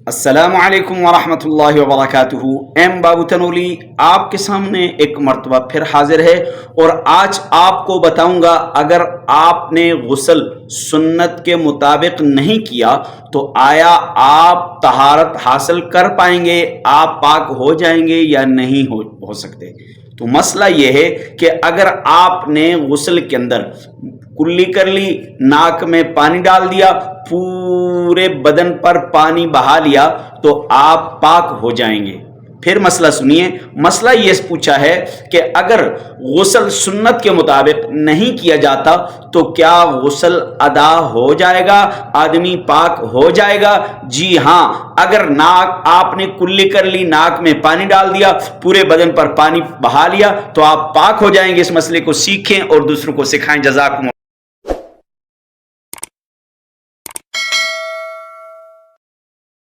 السلام علیکم ورحمۃ اللہ وبرکاتہ۔ ایم بابو تنولی آپ کے سامنے ایک مرتبہ پھر حاضر ہے، اور آج آپ کو بتاؤں گا اگر آپ نے غسل سنت کے مطابق نہیں کیا تو آیا آپ طہارت حاصل کر پائیں گے، آپ پاک ہو جائیں گے یا نہیں ہو سکتے۔ تو مسئلہ یہ ہے کہ اگر آپ نے غسل کے اندر کلی کر لی، ناک میں پانی ڈال دیا، پورے بدن پر پانی بہا لیا تو آپ پاک ہو جائیں گے۔ پھر مسئلہ سنیے، مسئلہ یہ پوچھا ہے کہ اگر غسل سنت کے مطابق نہیں کیا جاتا تو کیا غسل ادا ہو جائے گا، آدمی پاک ہو جائے گا؟ جی ہاں، اگر ناک آپ نے کلی کر لی، ناک میں پانی ڈال دیا، پورے بدن پر پانی بہا لیا تو آپ پاک ہو جائیں گے۔ اس مسئلے کو سیکھیں اور دوسروں کو سکھائیں۔ جزاکم